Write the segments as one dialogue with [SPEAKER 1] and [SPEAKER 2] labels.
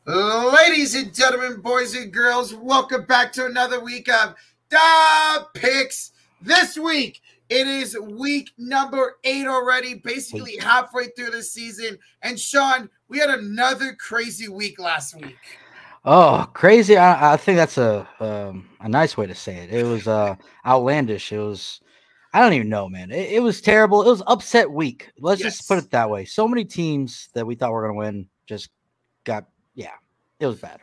[SPEAKER 1] Ladies and gentlemen, boys and girls, welcome back to another week of The Picks. This week, it is week number 8 already, basically halfway through the season. And Sean, we had another crazy week last week.
[SPEAKER 2] Oh, crazy! I think that's a nice way to say it. It was outlandish. It was I don't even know, man. It was terrible. It was upset week. Let's just put
[SPEAKER 1] Yes.
[SPEAKER 2] it that way. So many teams that we thought were gonna win just got it was bad.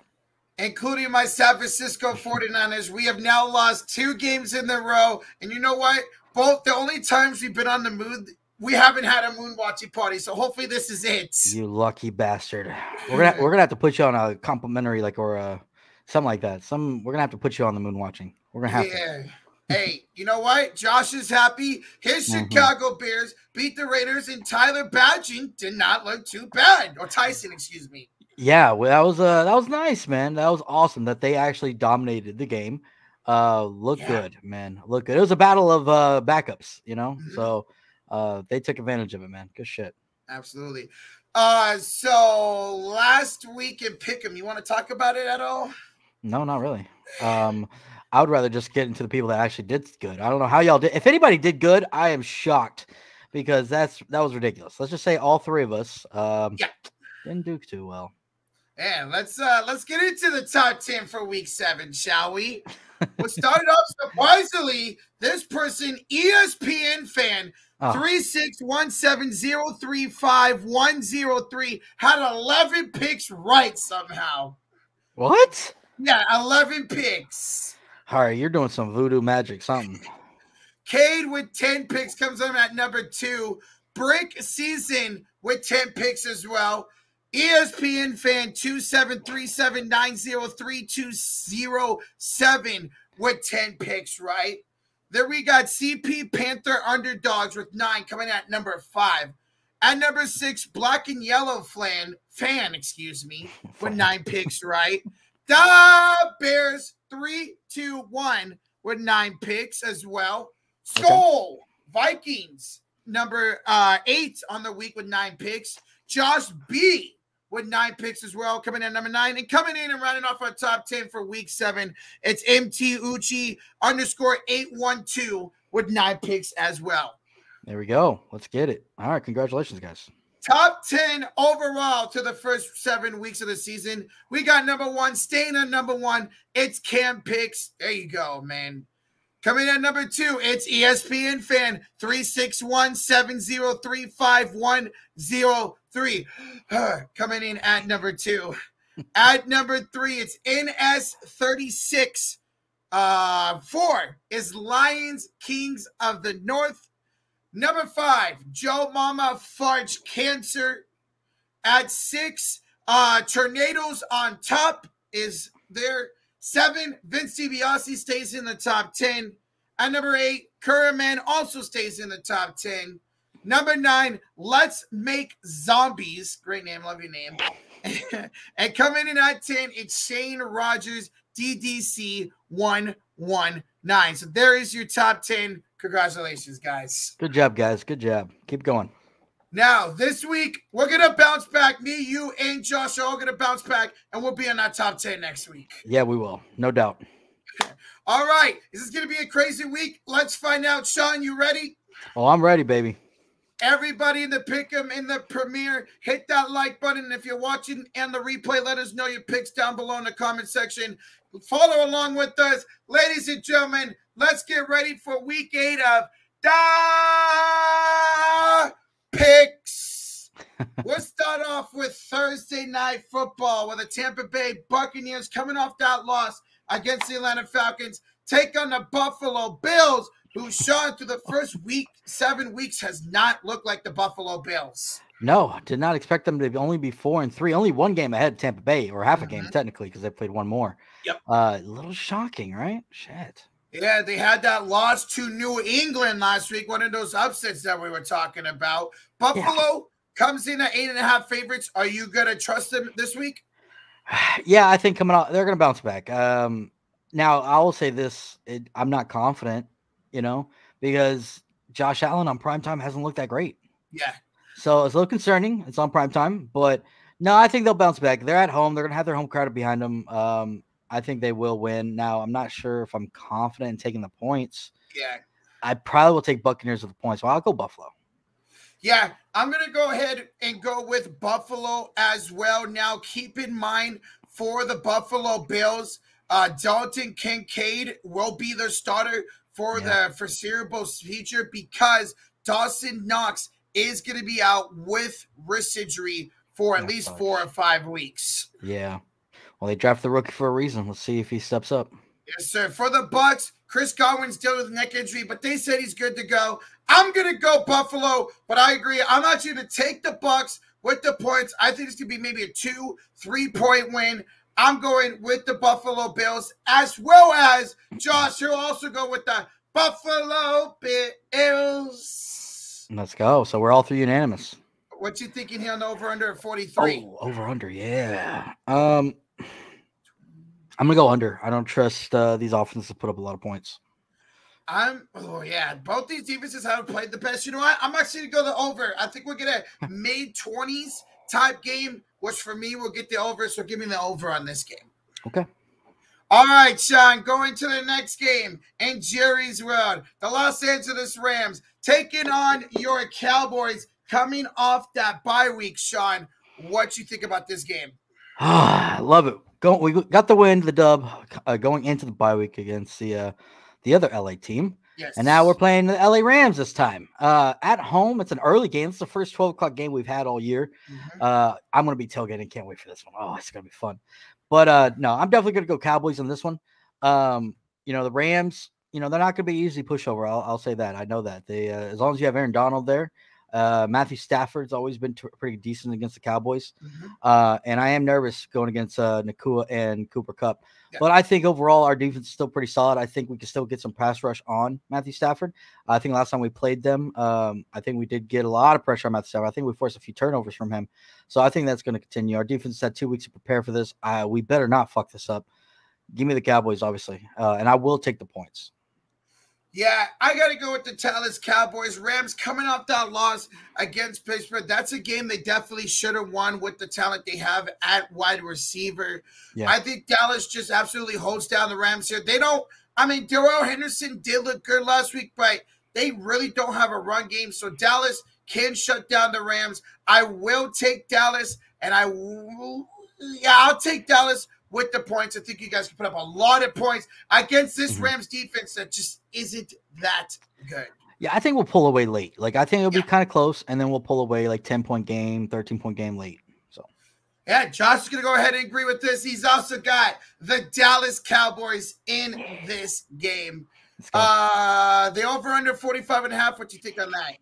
[SPEAKER 1] Including my San Francisco 49ers. We have now lost 2 games in a row. And you know what? Both the only times we've been on the moon, we haven't had a moon watching party. So hopefully this is it.
[SPEAKER 2] You lucky bastard. We're gonna have to put you on a complimentary or something like that. We're gonna have to put you on the moon watching. We're gonna have to.
[SPEAKER 1] Hey, you know what? Josh is happy. His Chicago Bears beat the Raiders, and Tyler Badgett did not look too bad. Or Tyson, excuse me.
[SPEAKER 2] Yeah, well, that was nice, man. That was awesome that they actually dominated the game. Look good, man. Look good. It was a battle of backups, So they took advantage of it, man. Good shit.
[SPEAKER 1] Absolutely. So last week in Pick'em, you want to talk about it at all?
[SPEAKER 2] No, not really. I would rather just get into the people that actually did good. I don't know how y'all did. If anybody did good, I am shocked because that was ridiculous. Let's just say all three of us didn't do too well.
[SPEAKER 1] Yeah, let's get into the top 10 for week 7, shall we? We'll start off surprisingly. This person, ESPN fan, 36170351103, had 11 picks right somehow.
[SPEAKER 2] What?
[SPEAKER 1] Yeah, 11 picks.
[SPEAKER 2] All right, you're doing some voodoo magic, something.
[SPEAKER 1] Cade with 10 picks comes on at number 2. Brick Season with 10 picks as well. ESPN fan 2737903207 with 10 picks, right? Then we got CP Panther Underdogs with 9 coming at number 5. At number 6, Black and Yellow fan, with 9 picks, right? The Bears 321 with 9 picks as well. Skull Vikings number 8 on the week with 9 picks. Josh B with 9 picks as well, coming in at number 9. And coming in and rounding off our top 10 for week 7, it's MT Uchi _812 with 9 picks as well.
[SPEAKER 2] There we go. Let's get it. All right. Congratulations, guys.
[SPEAKER 1] Top 10 overall to the first 7 weeks of the season. We got number 1, staying at number 1. It's Cam Picks. There you go, man. Coming at number 2, it's ESPN fan 36170351103. Coming in at number 2. At number 3, it's NS36. 4 is Lions Kings of the North. Number 5, Joe Mama Farge Cancer. At 6, Tornadoes on Top is there. 7, Vince DiBiase stays in the top 10. At number 8, Curraman also stays in the top 10. Number 9, Let's Make Zombies. Great name, love your name. And coming in at 10, it's Shane Rogers, DDC 119. So there is your top 10. Congratulations, guys.
[SPEAKER 2] Good job, guys. Good job. Keep going.
[SPEAKER 1] Now, this week, we're going to bounce back. Me, you, and Josh are all going to bounce back, and we'll be in that top 10 next week.
[SPEAKER 2] Yeah, we will. No doubt.
[SPEAKER 1] All right. Is this going to be a crazy week? Let's find out. Sean, you ready?
[SPEAKER 2] Oh, I'm ready, baby.
[SPEAKER 1] Everybody in the Pick'em, in the premiere, hit that like button. And if you're watching and the replay, let us know your picks down below in the comment section. Follow along with us. Ladies and gentlemen, let's get ready for week 8 of The Picks. We'll start off with Thursday Night Football with the Tampa Bay Buccaneers coming off that loss against the Atlanta Falcons. Take on the Buffalo Bills, who Sean through the first 7 weeks has not looked like the Buffalo Bills.
[SPEAKER 2] No, did not expect them to only be 4-3. Only one game ahead of Tampa Bay, or half a game technically, because they played one more.
[SPEAKER 1] Yep.
[SPEAKER 2] A little shocking, right? Shit.
[SPEAKER 1] Yeah, they had that loss to New England last week, one of those upsets that we were talking about. Buffalo comes in at 8.5 favorites. Are you going to trust them this week?
[SPEAKER 2] Yeah, I think coming out, they're going to bounce back. Now, I will say this. I'm not confident, because Josh Allen on primetime hasn't looked that great.
[SPEAKER 1] Yeah.
[SPEAKER 2] So it's a little concerning. It's on primetime, but No, I think they'll bounce back. They're at home. They're gonna have their home crowd behind them. I think they will win. Now, I'm not sure if I'm confident in taking the points.
[SPEAKER 1] Yeah.
[SPEAKER 2] I probably will take Buccaneers with the points. So I'll go Buffalo.
[SPEAKER 1] Yeah, I'm going to go ahead and go with Buffalo as well. Now, keep in mind for the Buffalo Bills, Dalton Kincaid will be their starter for the foreseeable future because Dawson Knox is going to be out with wrist injury for at least 4 or 5 weeks.
[SPEAKER 2] Yeah. Well, they drafted the rookie for a reason. Let's see if he steps up.
[SPEAKER 1] Yes, sir. For the Bucs, Chris Godwin's dealing with a neck injury, but they said he's good to go. I'm going to go Buffalo, but I agree. I'm actually going to take the Bucs with the points. I think it's going to be maybe a 2-3 point win. I'm going with the Buffalo Bills, as well as Josh, who'll also go with the Buffalo Bills.
[SPEAKER 2] Let's go. So we're all three unanimous.
[SPEAKER 1] What you thinking here on the over-under at 43?
[SPEAKER 2] Oh, over-under, yeah. I'm going to go under. I don't trust these offenses to put up a lot of points.
[SPEAKER 1] Both these defenses haven't played the best. You know what? I'm actually going to go the over. I think we'll get a mid-20s type game, which for me will get the over. So give me the over on this game.
[SPEAKER 2] Okay.
[SPEAKER 1] All right, Sean, going to the next game in Jerry's World. The Los Angeles Rams taking on your Cowboys coming off that bye week. Sean, what you think about this game?
[SPEAKER 2] I love it. We got the win, the dub, going into the bye week against the other LA team.
[SPEAKER 1] Yes.
[SPEAKER 2] And now we're playing the LA Rams this time. At home, it's an early game. It's the first 12 o'clock game we've had all year. I'm going to be tailgating. Can't wait for this one. Oh, it's going to be fun. But no, I'm definitely going to go Cowboys on this one. The Rams, they're not going to be easy pushover. I'll say that. I know that. They as long as you have Aaron Donald there, Matthew Stafford's always been pretty decent against the Cowboys. And I am nervous going against Nakua and Cooper Kupp. Yeah. But I think overall our defense is still pretty solid. I think we can still get some pass rush on Matthew Stafford. I think last time we played them, I think we did get a lot of pressure on Matthew Stafford. I think we forced a few turnovers from him. So I think that's going to continue. Our defense had 2 weeks to prepare for this. We better not fuck this up. Give me the Cowboys, obviously. And I will take the points.
[SPEAKER 1] Yeah, I got to go with the Dallas Cowboys. Rams coming off that loss against Pittsburgh. That's a game they definitely should have won with the talent they have at wide receiver. Yeah. I think Dallas just absolutely holds down the Rams here. Darrell Henderson did look good last week, but they really don't have a run game. So Dallas can shut down the Rams. I will take Dallas, and I'll take Dallas with the points. I think you guys can put up a lot of points against this Rams defense that just isn't that good.
[SPEAKER 2] Yeah, I think we'll pull away late. I think it'll be kind of close, and then we'll pull away 10-point game, 13-point game late. So,
[SPEAKER 1] yeah, Josh is going to go ahead and agree with this. He's also got the Dallas Cowboys in this game. The over-under 45.5. What do you think on that?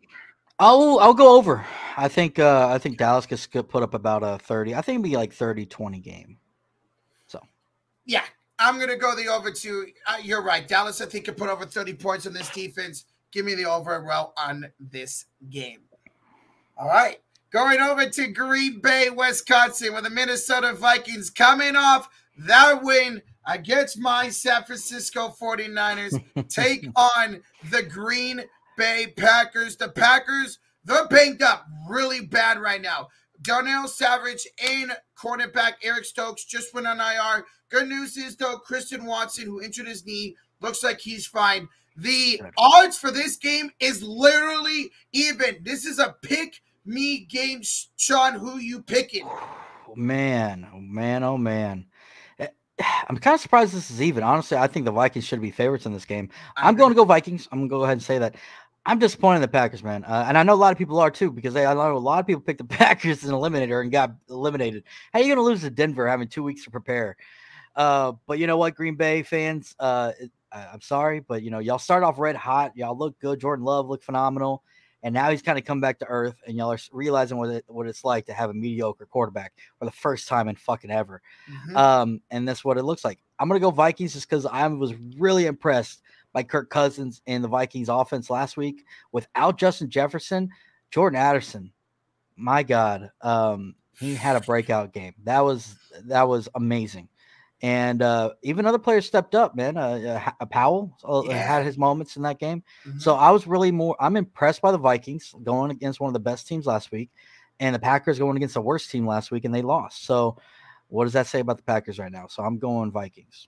[SPEAKER 2] I'll go over. I think Dallas could put up about a 30. I think it'll be 30-20 game.
[SPEAKER 1] Yeah, I'm going to go the over too. You're right. Dallas, I think, can put over 30 points on this defense. Give me the over on this game. All right. Going over to Green Bay, Wisconsin, with the Minnesota Vikings coming off that win against my San Francisco 49ers. Take on the Green Bay Packers. The Packers, they're banged up really bad right now. Darnell Savage and cornerback Eric Stokes just went on IR. Good news is, though, Christian Watson, who injured his knee, looks like he's fine. The odds for this game is literally even. This is a pick-me game. Sean, who you picking?
[SPEAKER 2] Oh, man. I'm kind of surprised this is even. Honestly, I think the Vikings should be favorites in this game. I'm going to go Vikings. I'm going to go ahead and say that. I'm disappointed in the Packers, man. And I know a lot of people are too, because I know a lot of people picked the Packers as an eliminator and got eliminated. How are you going to lose to Denver having 2 weeks to prepare? But you know what, Green Bay fans, I'm sorry, but y'all start off red hot. Y'all look good. Jordan Love looked phenomenal. And now he's kind of come back to earth, and y'all are realizing what it's like to have a mediocre quarterback for the first time in fucking ever. And that's what it looks like. I'm going to go Vikings just because I was really impressed by Kirk Cousins and the Vikings offense last week. Without Justin Jefferson, Jordan Addison, my God, he had a breakout game. That was amazing. And even other players stepped up, man. Powell had his moments in that game. So I was I'm impressed by the Vikings going against one of the best teams last week. And the Packers going against the worst team last week, and they lost. So what does that say about the Packers right now? So I'm going Vikings.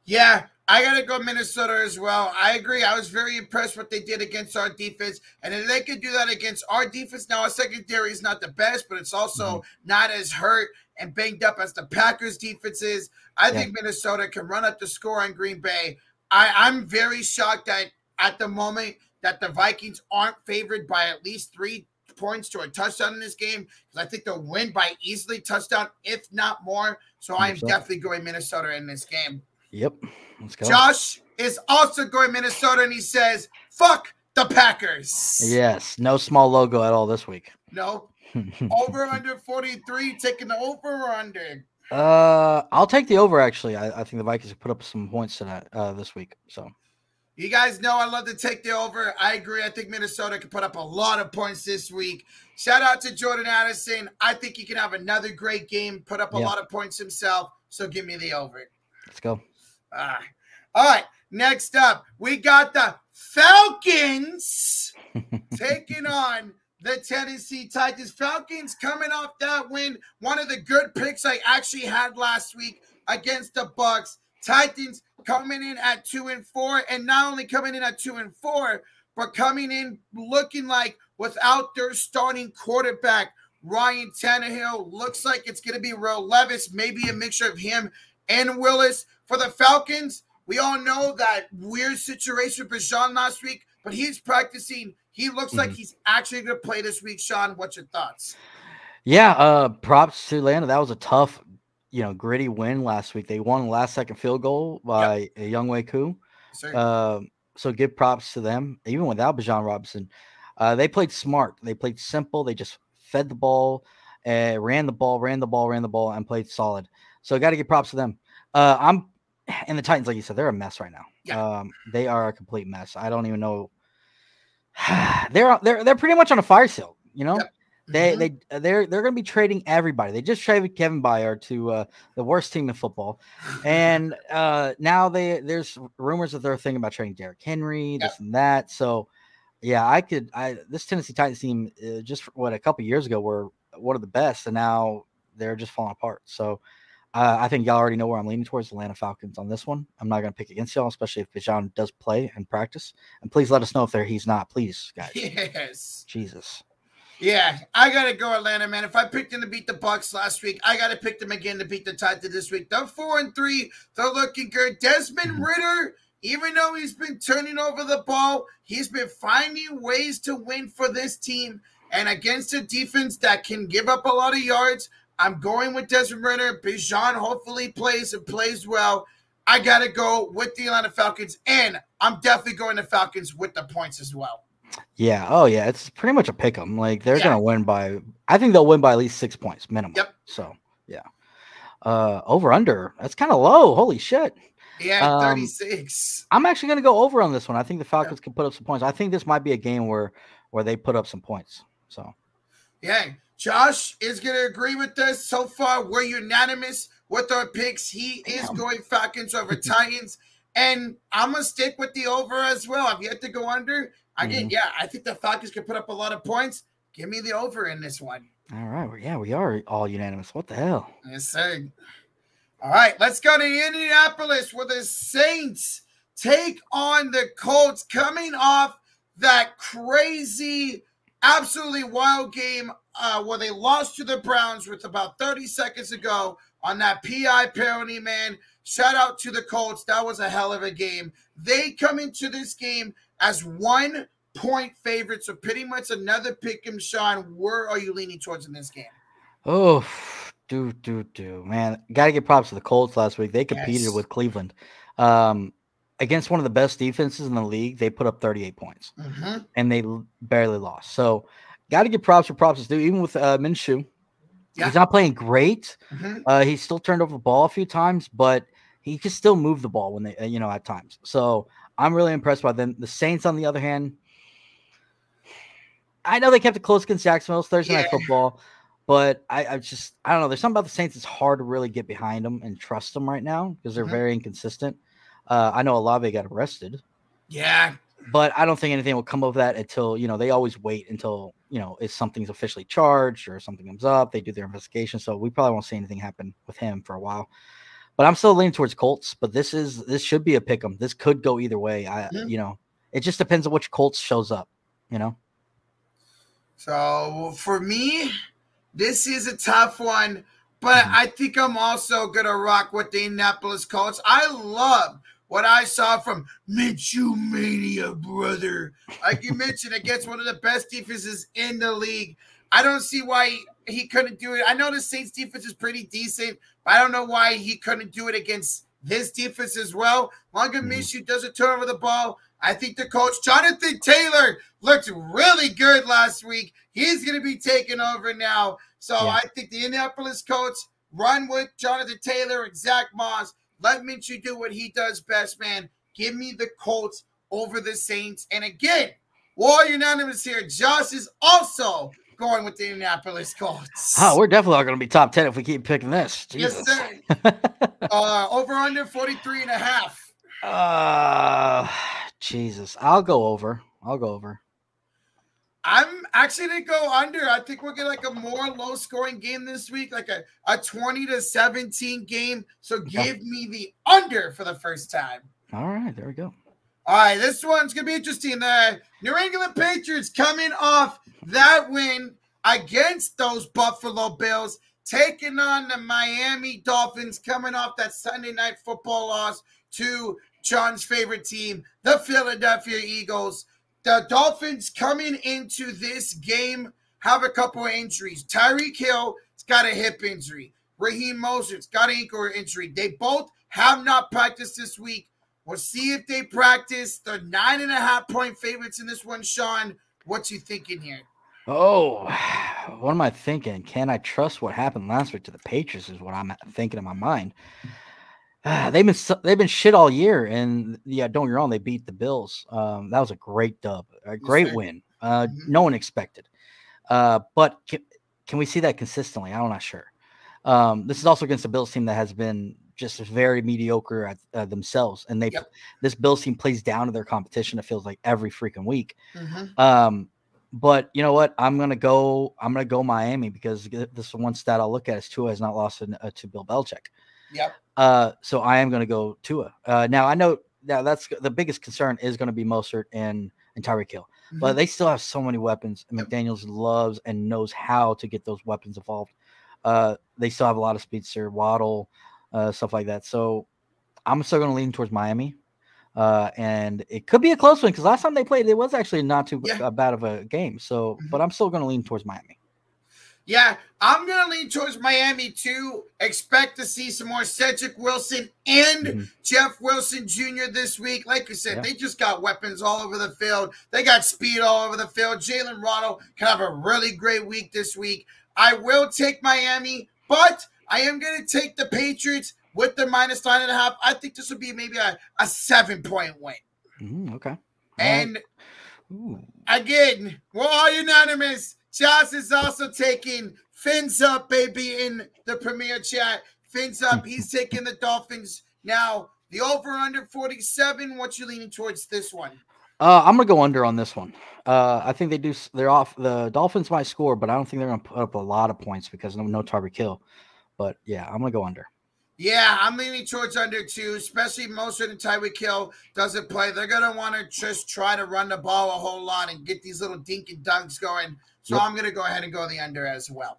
[SPEAKER 1] Yeah, I got to go Minnesota as well. I agree. I was very impressed what they did against our defense. And if they could do that against our defense, now our secondary is not the best, but it's also not as hurt and banged up as the Packers defense is. I think Minnesota can run up the score on Green Bay. I'm very shocked that at the moment that the Vikings aren't favored by at least 3 points to a touchdown in this game, because I think they'll win by easily touchdown, if not more. So I'm definitely going Minnesota in this game.
[SPEAKER 2] Yep. Let's go.
[SPEAKER 1] Josh is also going Minnesota, and he says, fuck the Packers.
[SPEAKER 2] Yes. No small logo at all this week.
[SPEAKER 1] No. Over under 43, taking the over or under?
[SPEAKER 2] I'll take the over, actually. I think the Vikings have put up some points tonight, this week. So
[SPEAKER 1] you guys know I love to take the over. I agree. I think Minnesota can put up a lot of points this week. Shout out to Jordan Addison. I think he can have another great game, put up a lot of points himself. So give me the over.
[SPEAKER 2] Let's go.
[SPEAKER 1] All right, next up, we got the Falcons taking on the Tennessee Titans. Falcons coming off that win, one of the good picks I actually had last week against the Bucs. Titans coming in at 2-4, and not only coming in at 2-4, but coming in looking like without their starting quarterback, Ryan Tannehill. Looks like it's going to be Will Levis, maybe a mixture of him and Willis. For the Falcons, we all know that weird situation for Sean last week, but he's practicing. He looks like he's actually going to play this week. Sean, what's your thoughts?
[SPEAKER 2] Yeah, props to Atlanta. That was a tough, gritty win last week. They won the last-second field goal by Younghoe Koo. So give props to them, even without Bijan Robinson. They played smart. They played simple. They just fed the ball, ran the ball, and played solid. So got to give props to them. And the Titans, like you said, they're a mess right now.
[SPEAKER 1] Yeah.
[SPEAKER 2] They are a complete mess. I don't even know. They're pretty much on a fire sale. Yep. They're going to be trading everybody. They just traded Kevin Byard to the worst team in football, and now there's rumors that they're thinking about trading Derrick Henry, this and that. So yeah, this Tennessee Titans team just a couple years ago were one of the best, and now they're just falling apart. So. I think y'all already know where I'm leaning towards, Atlanta Falcons on this one. I'm not going to pick against y'all, especially if Bijan does play and practice. And please let us know if he's not, please, guys.
[SPEAKER 1] Yes.
[SPEAKER 2] Jesus.
[SPEAKER 1] Yeah, I got to go Atlanta, man. If I picked them to beat the Bucs last week, I got to pick them again to beat the Titans this week. They're 4-3. They're looking good. Desmond Ridder, even though he's been turning over the ball, he's been finding ways to win for this team. And against a defense that can give up a lot of yards, I'm going with Desmond Ridder. Bijan hopefully plays and plays well. I got to go with the Atlanta Falcons, and I'm definitely going to Falcons with the points as well.
[SPEAKER 2] Yeah. Oh, yeah. It's pretty much a pick 'em. Like, they're going to win I think they'll win by at least 6 points minimum.
[SPEAKER 1] Yep.
[SPEAKER 2] So, yeah. Over under. That's kind of low. Holy shit.
[SPEAKER 1] Yeah, 36.
[SPEAKER 2] I'm actually going to go over on this one. I think the Falcons can put up some points. I think this might be a game where they put up some points. So,
[SPEAKER 1] yeah. Josh is going to agree with us. So far, we're unanimous with our picks. He is going Falcons over Titans. And I'm going to stick with the over as well. I've yet to go under. Again, I think the Falcons can put up a lot of points. Give me the over in this one.
[SPEAKER 2] All right. Well, yeah, we are all unanimous. What the hell?
[SPEAKER 1] Yes, sir. All right. Let's go to Indianapolis where the Saints take on the Colts, coming off that crazy, absolutely wild game where they lost to the Browns with about 30 seconds to go on that PI penalty, man. Shout out to the Colts. That was a hell of a game. They come into this game as 1-point favorites, so pretty much another pick 'em. Sean, where are you leaning towards in this game?
[SPEAKER 2] Oh, man. Got to give props to the Colts last week. They competed with Cleveland. Against one of the best defenses in the league, they put up 38 points, and they barely lost. So, got to give props where props is due, even with Minshew. Yeah. He's not playing great. He still turned over the ball a few times, but he can still move the ball when they, at times. So, I'm really impressed by them. The Saints, on the other hand, I know they kept it close against Jacksonville. It's Thursday Night Football, but I don't know. There's something about the Saints that's hard to really get behind them and trust them right now because they're very inconsistent. I know Olave got arrested.
[SPEAKER 1] Yeah,
[SPEAKER 2] But I don't think anything will come of that until, they always wait until, if something's officially charged or something comes up, they do their investigation. So we probably won't see anything happen with him for a while. But I'm still leaning towards Colts, but this should be a pick 'em. This could go either way. It just depends on which Colts shows up,
[SPEAKER 1] So for me, this is a tough one, but I think I'm also going to rock with the Indianapolis Colts. I love what I saw from Minshew Mania, brother. Like you mentioned, against one of the best defenses in the league. I don't see why he couldn't do it. I know the Saints defense is pretty decent, but I don't know why he couldn't do it against this defense as well. Long as Minshew doesn't turn over the ball, I think the coach, Jonathan Taylor, looked really good last week. He's going to be taking over now. So I think the Indianapolis Colts run with Jonathan Taylor and Zach Moss. Let Minshew do what he does best, man. Give me the Colts over the Saints. And again, we're all unanimous here. Josh is also going with the Indianapolis Colts.
[SPEAKER 2] Oh, we're definitely not going to be top 10 if we keep picking this. Jesus.
[SPEAKER 1] Yes, sir. Over under 43.5.
[SPEAKER 2] Jesus. I'll go over.
[SPEAKER 1] I'm actually going to go under. I think we'll get like a more low-scoring game this week, like a 20-17 game. So give me the under for the first time.
[SPEAKER 2] All right, there we go.
[SPEAKER 1] All right, this one's going to be interesting. The New England Patriots coming off that win against those Buffalo Bills, taking on the Miami Dolphins, coming off that Sunday Night Football loss to John's favorite team, the Philadelphia Eagles. The Dolphins coming into this game have a couple of injuries. Tyreek Hill has got a hip injury. Raheem Mostert's got an ankle injury. They both have not practiced this week. We'll see if they practice. They're 9.5-point favorites in this one, Sean. What you thinking here?
[SPEAKER 2] Oh, what am I thinking? Can I trust what happened last week to the Patriots is what I'm thinking in my mind. They've been shit all year, and don't get me wrong, they beat the Bills. That was a great dub, a great win. No one expected. But can we see that consistently? I'm not sure. This is also against the Bills team that has been just very mediocre at themselves, and this Bills team plays down to their competition. It feels like every freaking week. But you know what? I'm gonna go Miami because this one stat I'll look at is Tua has not lost to Bill Belichick. So I am going to go Tua. Now I know that's the biggest concern is going to be Mostert and Tyreek Hill, but they still have so many weapons. And McDaniels loves and knows how to get those weapons involved. They still have a lot of speedster, Waddle, stuff like that. So I'm still going to lean towards Miami. And it could be a close one because last time they played, it was actually not too bad of a game. So, but I'm still going to lean towards Miami.
[SPEAKER 1] Yeah, I'm going to lean towards Miami too. Expect to see some more Cedric Wilson and Jeff Wilson Jr. this week. Like you said, they just got weapons all over the field. They got speed all over the field. Jalen Waddle can have a really great week this week. I will take Miami, but I am going to take the Patriots with the -9.5. I think this will be maybe a 7-point win.
[SPEAKER 2] Okay.
[SPEAKER 1] And again, we're all unanimous. Josh is also taking Fins Up, baby, in the Premier Chat. Fins Up, he's taking the Dolphins. Now, the over-under 47, what you leaning towards this one?
[SPEAKER 2] I'm going to go under on this one. I think they're off. The Dolphins might score, but I don't think they're going to put up a lot of points because no Tyreek Hill. But, yeah, I'm going to go under.
[SPEAKER 1] Yeah, I'm leaning towards under too, especially Mostert and Tyreek Hill doesn't play. They're going to want to just try to run the ball a whole lot and get these little dink and dunks going. So I'm going to go ahead and go the under as well.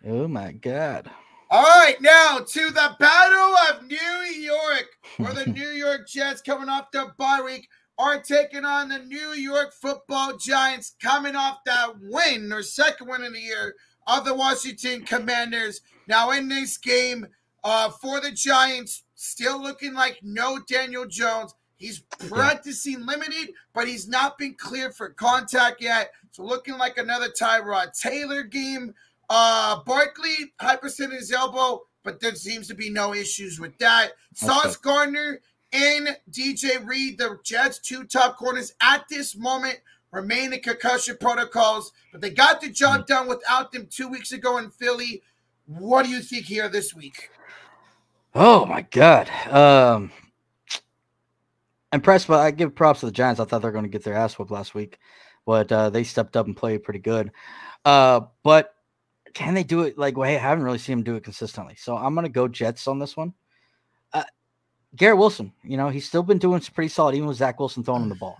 [SPEAKER 2] Oh, my God.
[SPEAKER 1] All right, now to the Battle of New York, where the New York Jets coming off their bye week are taking on the New York Football Giants coming off that win, their second win of the year, of the Washington Commanders. Now in this game, for the Giants, still looking like no Daniel Jones. He's practicing limited, but he's not been cleared for contact yet. So looking like another Tyrod Taylor game. Barkley, hyperextended his elbow, but there seems to be no issues with that. Sauce Gardner and DJ Reed, the Jets' two top corners at this moment, remain in concussion protocols, but they got the job done without them 2 weeks ago in Philly. What do you think here this week?
[SPEAKER 2] Oh, my God. Impressed, but I give props to the Giants. I thought they were going to get their ass whooped last week, but they stepped up and played pretty good. But can they do it? Like, well, hey, I haven't really seen them do it consistently. So I'm going to go Jets on this one. Garrett Wilson, he's still been doing pretty solid, even with Zach Wilson throwing him the ball.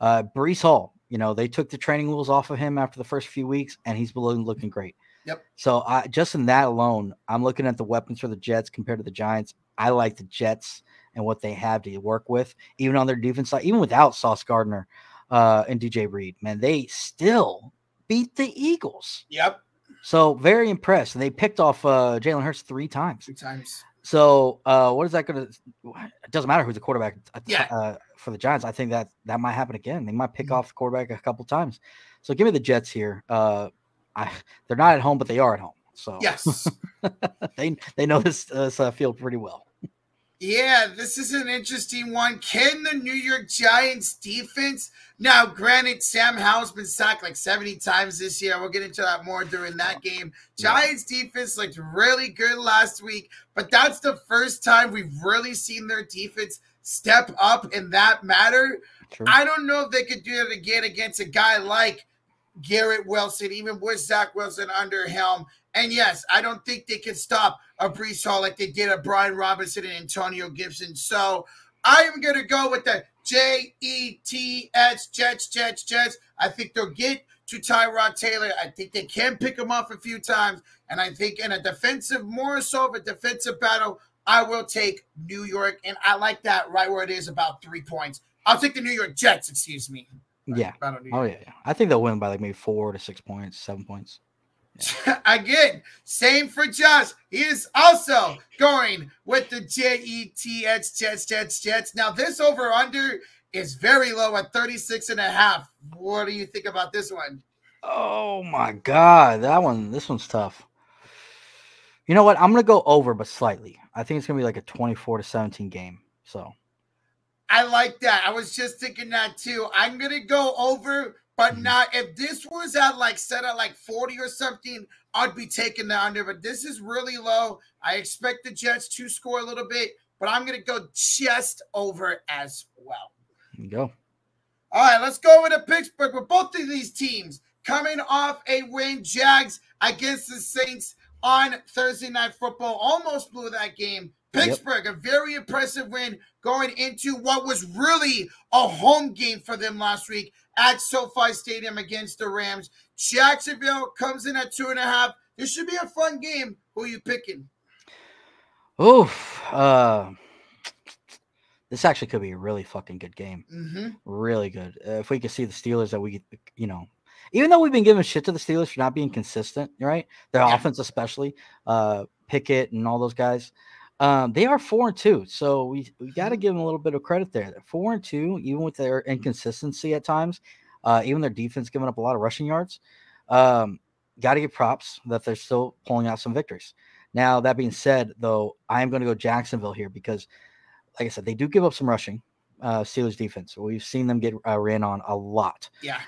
[SPEAKER 2] Breece Hall, they took the training wheels off of him after the first few weeks, and he's looking great.
[SPEAKER 1] Yep.
[SPEAKER 2] So just in that alone, I'm looking at the weapons for the Jets compared to the Giants. I like the Jets and what they have to work with, even on their defense side, even without Sauce Gardner and DJ Reed. Man, they still beat the Eagles.
[SPEAKER 1] Yep.
[SPEAKER 2] So very impressed. And they picked off Jalen Hurts 3 times.
[SPEAKER 1] 3 times.
[SPEAKER 2] So what is that going to – it doesn't matter who's the quarterback for the Giants. I think that might happen again. They might pick off the quarterback a couple times. So give me the Jets here. They're not at home, but they are at home. So
[SPEAKER 1] yes,
[SPEAKER 2] they know this field pretty well.
[SPEAKER 1] Yeah, this is an interesting one. Can the New York Giants defense – now, granted, Sam Howell's been sacked like 70 times this year. We'll get into that more during that game. Giants defense looked really good last week, but that's the first time we've really seen their defense step up in that matter.
[SPEAKER 2] True.
[SPEAKER 1] I don't know if they could do it again against a guy like Garrett Wilson, even with Zach Wilson under helm. And yes, I don't think they can stop a Breece Hall like they did a Brian Robinson and Antonio Gibson. So I am going to go with the Jets, Jets. I think they'll get to Tyrod Taylor. I think they can pick him off a few times. And I think in a defensive, more so of a defensive battle, I will take New York. And I like that right where it is, about 3 points. I'll take the New York Jets, excuse me.
[SPEAKER 2] Yeah. Oh, yeah. I think they'll win by like maybe 4 to 6 points, 7 points.
[SPEAKER 1] Yeah. Again, same for Josh. He is also going with the Jets. Now, this over-under is very low at 36.5. What do you think about this one?
[SPEAKER 2] Oh, my God. This one's tough. You know what? I'm going to go over, but slightly. I think it's going to be like a 24-17 game. So
[SPEAKER 1] I like that. I was just thinking that too. I'm going to go over, but not if this was at like set at like 40 or something, I'd be taking the under, but this is really low. I expect the Jets to score a little bit, but I'm going to go just over as well.
[SPEAKER 2] There you go.
[SPEAKER 1] All right, let's go with the Pittsburgh with both of these teams coming off a win. Jags against the Saints on Thursday Night Football. Almost blew that game. Pittsburgh, a very impressive win going into what was really a home game for them last week at SoFi Stadium against the Rams. Jacksonville comes in at 2.5. This should be a fun game. Who are you picking?
[SPEAKER 2] Oof. This actually could be a really fucking good game.
[SPEAKER 1] Mm-hmm.
[SPEAKER 2] Really good. If we could see the Steelers that we, even though we've been giving shit to the Steelers for not being consistent, right? Their offense especially, Pickett and all those guys. They are 4-2, so we got to give them a little bit of credit there. They're 4-2, even with their inconsistency at times, even their defense giving up a lot of rushing yards. Got to give props that they're still pulling out some victories. Now, that being said, though, I am going to go Jacksonville here because, like I said, they do give up some rushing, Steelers defense. We've seen them get ran on a lot.
[SPEAKER 1] Yeah.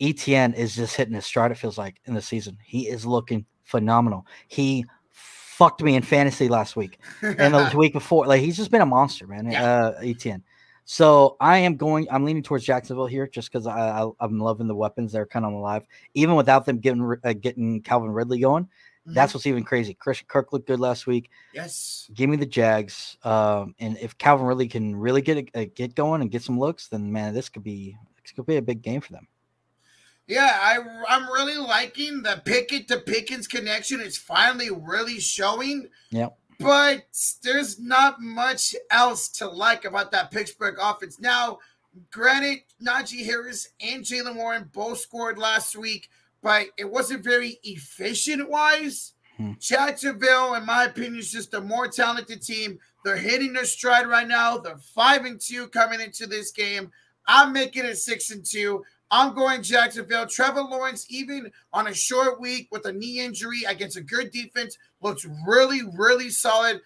[SPEAKER 2] ETN is just hitting his stride, it feels like, in the season. He is looking phenomenal. He fucked me in fantasy last week and the week before. Like, he's just been a monster, man. ETN. So I'm leaning towards Jacksonville here just because I'm loving the weapons. They're kind of alive. Even without them getting Calvin Ridley going, that's what's even crazy. Christian Kirk looked good last week.
[SPEAKER 1] Yes.
[SPEAKER 2] Give me the Jags. And if Calvin Ridley can really get going and get some looks, then, man, this could be a big game for them.
[SPEAKER 1] Yeah, I'm really liking the Pickett to Pickens connection. It's finally really showing.
[SPEAKER 2] Yep.
[SPEAKER 1] But there's not much else to like about that Pittsburgh offense. Now, granted, Najee Harris and Jaylen Warren both scored last week, but it wasn't very efficient-wise. Jacksonville, in my opinion, is just a more talented team. They're hitting their stride right now. They're 5-2 coming into this game. I'm making it 6-2. I'm going Jacksonville. Trevor Lawrence, even on a short week with a knee injury against a good defense, looks really, really solid.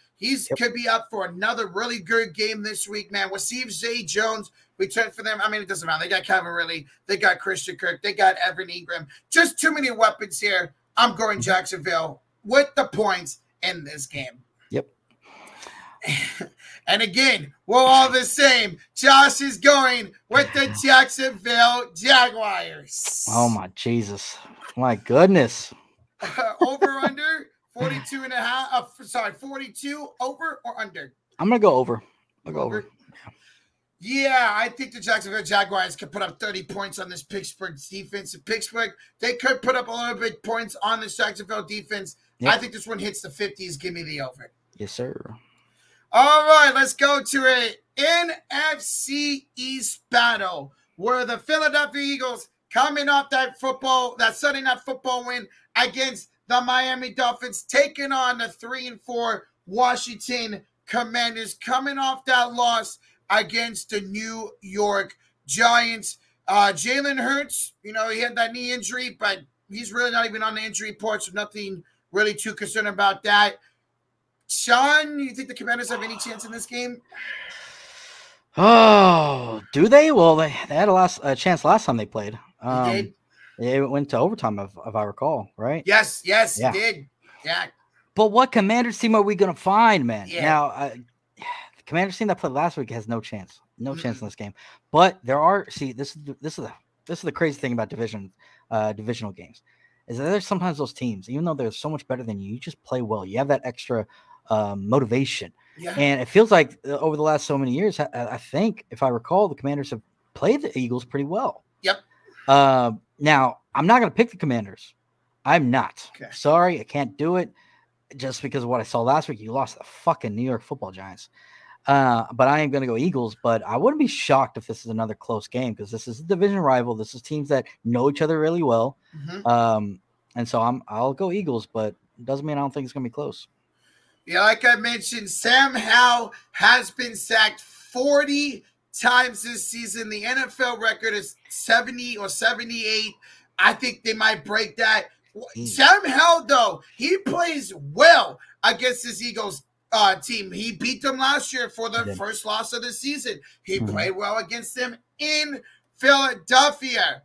[SPEAKER 1] Could be up for another really good game this week, man. We'll see if Zay Jones returns for them. I mean, it doesn't matter. They got Calvin Ridley. They got Christian Kirk. They got Evan Ingram. Just too many weapons here. I'm going Jacksonville with the points in this game.
[SPEAKER 2] Yep.
[SPEAKER 1] And again, we're all the same. Josh is going with the Jacksonville Jaguars.
[SPEAKER 2] Oh my Jesus. My goodness.
[SPEAKER 1] Over under 42 and a half. 42 over or under?
[SPEAKER 2] I'm going to go over. I'll go over.
[SPEAKER 1] Yeah, I think the Jacksonville Jaguars could put up 30 points on this Pittsburgh defense. In Pittsburgh, they could put up a little bit points on this Jacksonville defense. Yep. I think this one hits the 50s. Give me the over.
[SPEAKER 2] Yes, sir.
[SPEAKER 1] All right, let's go to a NFC East battle where the Philadelphia Eagles coming off that Sunday Night Football win against the Miami Dolphins, taking on the 3-4 Washington Commanders, coming off that loss against the New York Giants. Jalen Hurts, he had that knee injury, but he's really not even on the injury report, so nothing really too concerned about that. Sean, you think the Commanders have any chance in this game?
[SPEAKER 2] Oh, do they? Well, they had a chance last time they played.
[SPEAKER 1] They did?
[SPEAKER 2] It went to overtime, if I recall, right?
[SPEAKER 1] Yes, yeah. It did. Yeah.
[SPEAKER 2] But what Commanders team are we going to find, man?
[SPEAKER 1] Yeah.
[SPEAKER 2] Now, the Commanders team that played last week has no chance. No chance in this game. But there are, this is the crazy thing about divisional games, is that there's sometimes those teams, even though they're so much better than you, you just play well. You have that extra motivation.
[SPEAKER 1] Yeah.
[SPEAKER 2] And it feels like over the last so many years, I think, if I recall, the Commanders have played the Eagles pretty well.
[SPEAKER 1] Yep.
[SPEAKER 2] Now, I'm not going to pick the Commanders. I'm not.
[SPEAKER 1] Okay.
[SPEAKER 2] Sorry, I can't do it just because of what I saw last week. You lost the fucking New York Football Giants. But I am going to go Eagles, but I wouldn't be shocked if this is another close game because this is a division rival. This is teams that know each other really well. And so I'll go Eagles, but it doesn't mean I don't think it's going to be close.
[SPEAKER 1] Yeah, like I mentioned, Sam Howell has been sacked 40 times this season. The NFL record is 70 or 78. I think they might break that. Sam Howell, though, he plays well against this Eagles team. He beat them last year for the first loss of the season. He played well against them in Philadelphia.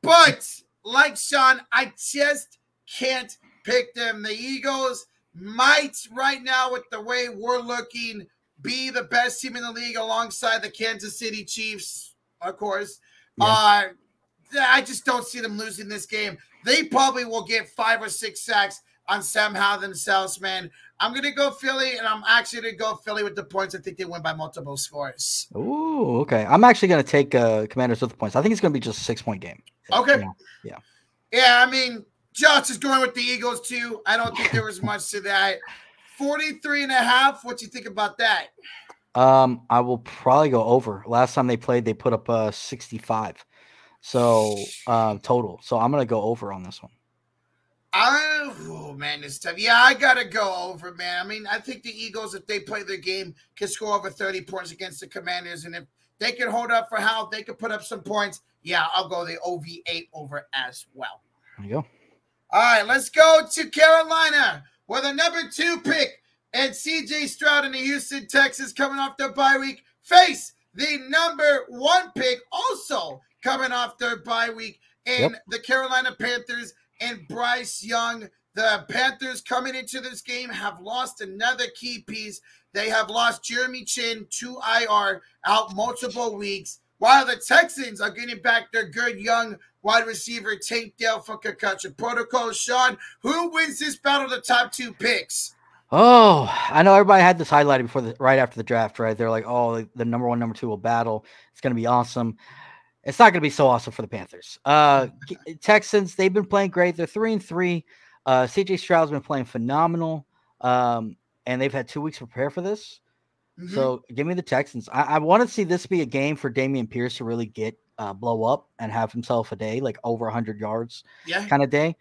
[SPEAKER 1] But, like Sean, I just can't pick them. The Eagles might, right now, with the way we're looking, be the best team in the league alongside the Kansas City Chiefs, of course. Yeah. I just don't see them losing this game. They probably will get 5 or 6 sacks on Sam Howell themselves, man. I'm going to go Philly, and I'm actually going to go Philly with the points. I think they win by multiple scores.
[SPEAKER 2] Ooh, okay. I'm actually going to take Commanders with the points. I think it's going to be just a 6-point game.
[SPEAKER 1] Okay.
[SPEAKER 2] Yeah.
[SPEAKER 1] Yeah, I mean, Josh is going with the Eagles, too. I don't think there was much to that. 43.5. What do you think about that?
[SPEAKER 2] I will probably go over. Last time they played, they put up 65. So total. So I'm going to go over on this one.
[SPEAKER 1] Oh, man, it's tough. Yeah, I got to go over, man. I mean, I think the Eagles, if they play their game, can score over 30 points against the Commanders. And if they can hold up for Howell, they can put up some points. Yeah, I'll go the OV8 over as well.
[SPEAKER 2] There you go.
[SPEAKER 1] All right, let's go to Carolina with a number 2 pick. And C.J. Stroud and the Houston Texans coming off their bye week face the number 1 pick, also coming off their bye week, and the Carolina Panthers and Bryce Young. The Panthers coming into this game have lost another key piece. They have lost Jeremy Chin to IR out multiple weeks, while the Texans are getting back their good young wide receiver Tank Dell for concussion protocol. Sean, who wins this battle of the top 2 picks?
[SPEAKER 2] Oh, I know everybody had this highlighted right after the draft, right? They're like, oh, the number 1, number 2 will battle. It's going to be awesome. It's not going to be so awesome for the Panthers. Texans, they've been playing great. They're 3-3. C.J. Stroud's been playing phenomenal, and they've had 2 weeks to prepare for this. So give me the Texans. I want to see this be a game for Dameon Pierce to really get blow up and have himself a day, like over 100 yards kind of day.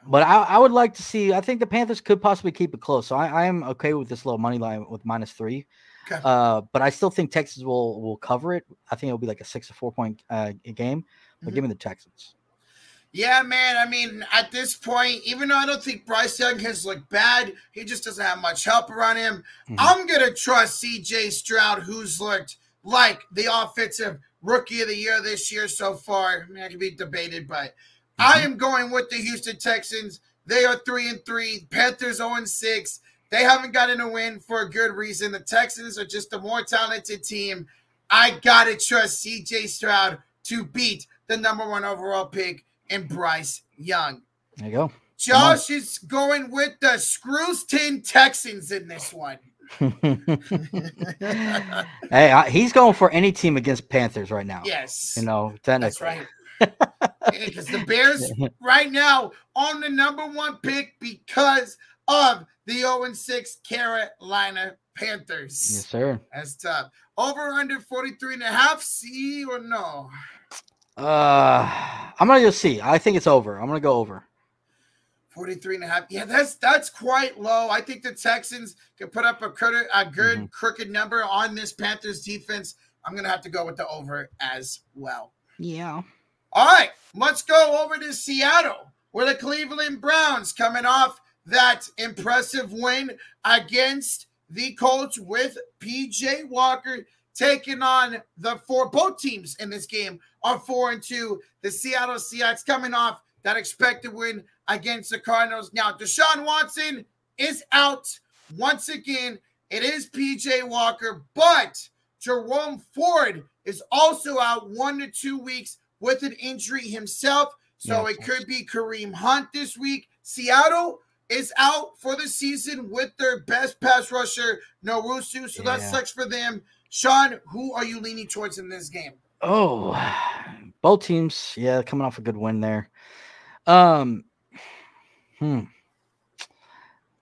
[SPEAKER 2] But I would like to see – I think the Panthers could possibly keep it close. So I am okay with this little money line with -3. Okay. But I still think Texas will cover it. I think it'll be like a 6 or 4-point game. But give me the Texans.
[SPEAKER 1] Yeah, man. I mean, at this point, even though I don't think Bryce Young has looked bad, he just doesn't have much help around him. I'm going to trust C.J. Stroud, who's looked like the offensive rookie of the year this year so far. I mean, that can be debated, but I am going with the Houston Texans. They are 3-3. Panthers 0-6. They haven't gotten a win for a good reason. The Texans are just a more talented team. I got to trust C.J. Stroud to beat the #1 overall pick in Bryce Young.
[SPEAKER 2] There you go.
[SPEAKER 1] Josh is going with the Screwston Texans in this one.
[SPEAKER 2] Hey, he's going for any team against Panthers right now.
[SPEAKER 1] Yes.
[SPEAKER 2] Technically.
[SPEAKER 1] That's right. Because the Bears right now on the #1 pick because of the 0-6 Carolina Panthers.
[SPEAKER 2] Yes, sir.
[SPEAKER 1] That's tough. Over under 43.5, see or no?
[SPEAKER 2] I'm gonna just see. I think it's over. I'm gonna go over.
[SPEAKER 1] 43.5. Yeah, that's quite low. I think the Texans can put up a good crooked number on this Panthers defense. I'm gonna have to go with the over as well.
[SPEAKER 2] Yeah.
[SPEAKER 1] All right, let's go over to Seattle, where the Cleveland Browns coming off that impressive win against the Colts with P.J. Walker taking on both teams in this game are 4-2. The Seattle Seahawks coming off that expected win against the Cardinals. Now, Deshaun Watson is out once again. It is P.J. Walker, but Jerome Ford is also out 1 to 2 weeks with an injury himself. So it could be Kareem Hunt this week. Seattle is out for the season with their best pass rusher, Nwosu. So that sucks for them. Sean, who are you leaning towards in this game?
[SPEAKER 2] Oh, both teams, coming off a good win there.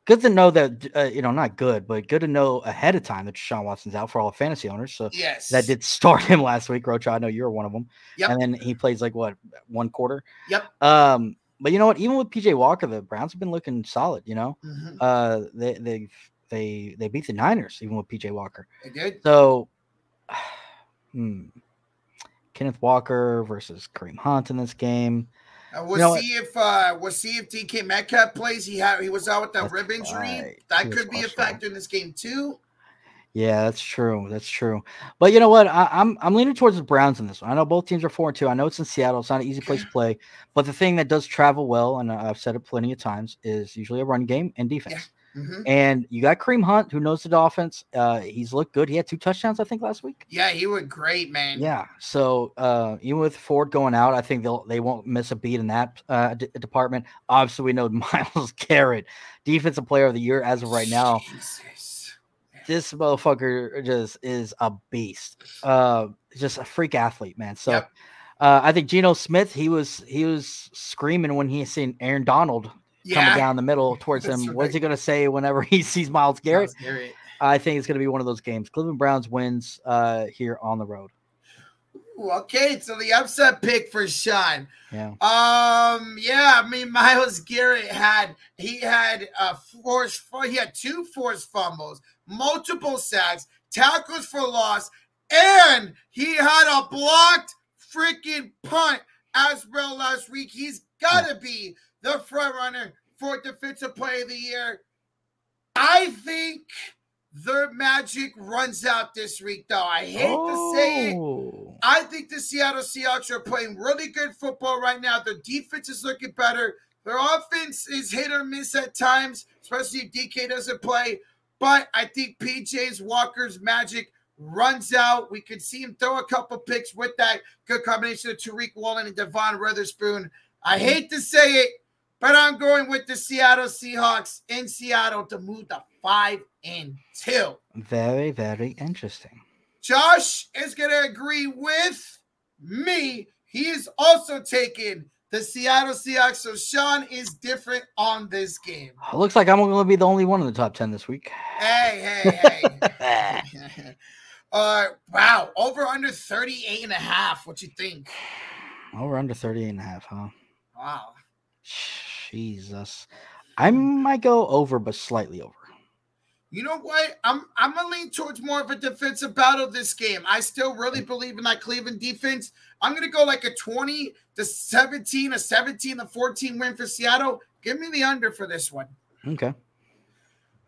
[SPEAKER 2] Good to know that, not good, but good to know ahead of time that Deshaun Watson's out for all fantasy owners. So that did start him last week, Rocha. I know you're one of them.
[SPEAKER 1] Yep.
[SPEAKER 2] And then he plays one quarter.
[SPEAKER 1] Yep.
[SPEAKER 2] But you know what? Even with PJ Walker, the Browns have been looking solid. They beat the Niners even with PJ Walker.
[SPEAKER 1] They did.
[SPEAKER 2] So, Kenneth Walker versus Kareem Hunt in this game.
[SPEAKER 1] We'll see if DK Metcalf plays. He was out with that rib injury.
[SPEAKER 2] Right.
[SPEAKER 1] That could be a factor in this game too.
[SPEAKER 2] Yeah, that's true. That's true. But you know what? I'm leaning towards the Browns in this one. I know both teams are 4-2. I know it's in Seattle. It's not an easy place to play. But the thing that does travel well, and I've said it plenty of times, is usually a run game and defense.
[SPEAKER 1] Yeah. Mm-hmm.
[SPEAKER 2] And you got Kareem Hunt, who knows the offense. He's looked good. He had 2 touchdowns, I think, last week.
[SPEAKER 1] Yeah, he was great, man.
[SPEAKER 2] Yeah. So even with Ford going out, I think they won't miss a beat in that department. Obviously, we know Myles Garrett, Defensive Player of the Year as of right now.
[SPEAKER 1] Jesus.
[SPEAKER 2] This motherfucker just is a beast. Just a freak athlete, man. So I think Geno Smith, he was screaming when he seen Aaron Donald coming down the middle towards him. Right. What's he going to say whenever he sees Myles Garrett? I think it's going to be one of those games. Cleveland Browns wins here on the road.
[SPEAKER 1] Ooh, okay, so the upset pick for Sean.
[SPEAKER 2] Yeah.
[SPEAKER 1] I mean, Myles Garrett had 2 forced fumbles, multiple sacks, tackles for loss, and he had a blocked freaking punt as well last week. He's got to be the front runner for Defensive Player of the Year. I think their magic runs out this week, though. I hate to say it. I think the Seattle Seahawks are playing really good football right now. Their defense is looking better. Their offense is hit or miss at times, especially if DK doesn't play. But I think PJ Walker's magic runs out. We could see him throw a couple picks with that good combination of Tariq Woolen and Devon Witherspoon. I hate to say it, but I'm going with the Seattle Seahawks in Seattle to move to 5-2.
[SPEAKER 2] Very, very interesting.
[SPEAKER 1] Josh is going to agree with me. He is also taking the Seattle Seahawks. So Sean is different on this game.
[SPEAKER 2] It looks like I'm going to be the only one in the top 10 this week.
[SPEAKER 1] Hey. Wow. Over under 38.5. What you think?
[SPEAKER 2] Over under 38.5, huh?
[SPEAKER 1] Wow.
[SPEAKER 2] Jesus. I might go over, but slightly over.
[SPEAKER 1] You know what? I'm gonna lean towards more of a defensive battle this game. I still really believe in that Cleveland defense. I'm gonna go like a 20-17, a 17-14 win for Seattle. Give me the under for this one.
[SPEAKER 2] Okay.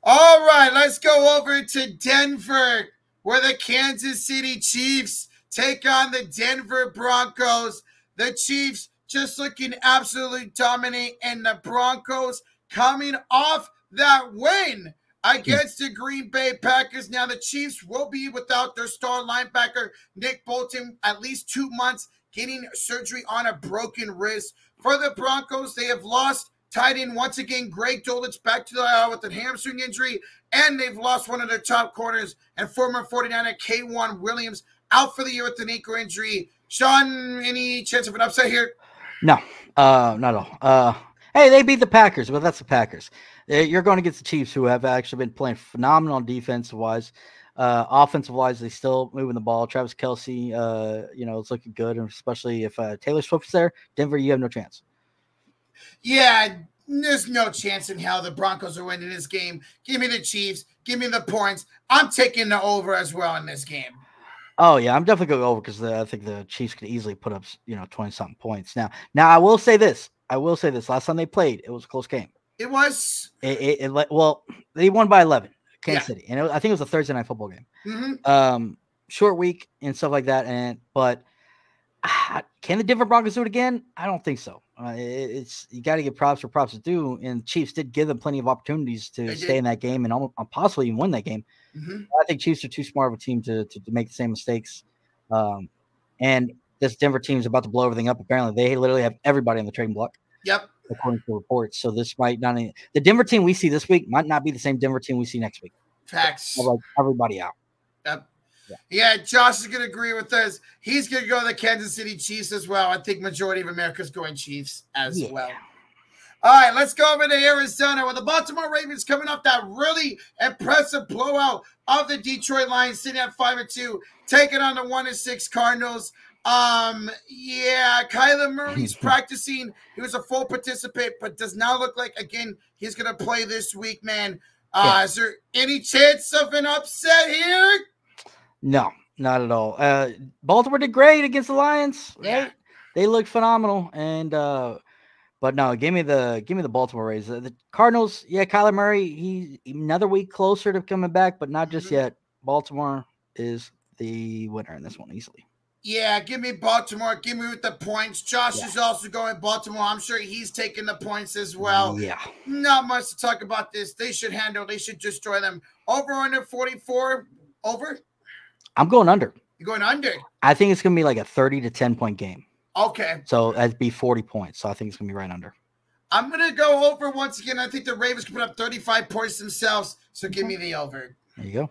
[SPEAKER 1] All right, let's go over to Denver, where the Kansas City Chiefs take on the Denver Broncos. The Chiefs just looking absolutely dominant, and the Broncos coming off that win against the Green Bay Packers. Now, the Chiefs will be without their star linebacker, Nick Bolton, at least 2 months, getting surgery on a broken wrist. For the Broncos, they have lost tight end once again, Greg Dulcich, back to the IR with a hamstring injury, and they've lost one of their top corners and former 49er K'Waun Williams out for the year with an ankle injury. Sean, any chance of an upset here?
[SPEAKER 2] No, not at all. Hey, they beat the Packers, but that's the Packers. You're going against the Chiefs, who have actually been playing phenomenal defensive-wise. Offensive-wise, they still moving the ball. Travis Kelce, is looking good, and especially if Taylor Swift's there. Denver, you have no chance.
[SPEAKER 1] Yeah, there's no chance in hell the Broncos are winning this game. Give me the Chiefs. Give me the points. I'm taking the over as well in this game.
[SPEAKER 2] Oh, yeah, I'm definitely going over because I think the Chiefs could easily put up, 20-something points. Now, I will say this. Last time they played, it was a close game.
[SPEAKER 1] It was?
[SPEAKER 2] Well, they won by 11, Kansas City. And I think it was a Thursday night football game.
[SPEAKER 1] Mm-hmm.
[SPEAKER 2] Short week and stuff like that. But can the Denver Broncos do it again? I don't think so. You got to give props for props to do. And Chiefs did give them plenty of opportunities to stay in that game and almost possibly even win that game.
[SPEAKER 1] Mm-hmm.
[SPEAKER 2] I think Chiefs are too smart of a team to make the same mistakes. And this Denver team is about to blow everything up. Apparently, they literally have everybody on the trading block.
[SPEAKER 1] Yep.
[SPEAKER 2] According to reports. So this might not – the Denver team we see this week might not be the same Denver team we see next week.
[SPEAKER 1] Facts.
[SPEAKER 2] Like everybody out.
[SPEAKER 1] Yep. Yeah, Josh is going to agree with us. He's going to go to the Kansas City Chiefs as well. I think majority of America's going Chiefs as well. All right, let's go over to Arizona with the Baltimore Ravens coming off that really impressive blowout of the Detroit Lions, sitting at 5-2, taking on the 1-6 Cardinals. Kyler Murray's practicing. He was a full participant, but does not look like, again, he's going to play this week, man. Is there any chance of an upset here?
[SPEAKER 2] No, not at all. Baltimore did great against the Lions, right?
[SPEAKER 1] Yeah.
[SPEAKER 2] They looked phenomenal, and but no, give me the Baltimore Rays. The Cardinals, Kyler Murray, he's another week closer to coming back, but not just yet. Baltimore is the winner in this one easily.
[SPEAKER 1] Yeah, give me Baltimore. Give me with the points. Josh is also going Baltimore. I'm sure he's taking the points as well.
[SPEAKER 2] Yeah.
[SPEAKER 1] Not much to talk about this. They should destroy them. Over under 44. Over?
[SPEAKER 2] I'm going under.
[SPEAKER 1] You're going under? I
[SPEAKER 2] think it's going to be like a 30 to 10 point game.
[SPEAKER 1] Okay.
[SPEAKER 2] So that'd be 40 points. So I think it's going to be right under.
[SPEAKER 1] I'm going to go over once again. I think the Ravens can put up 35 points themselves. So give me the over.
[SPEAKER 2] There you go.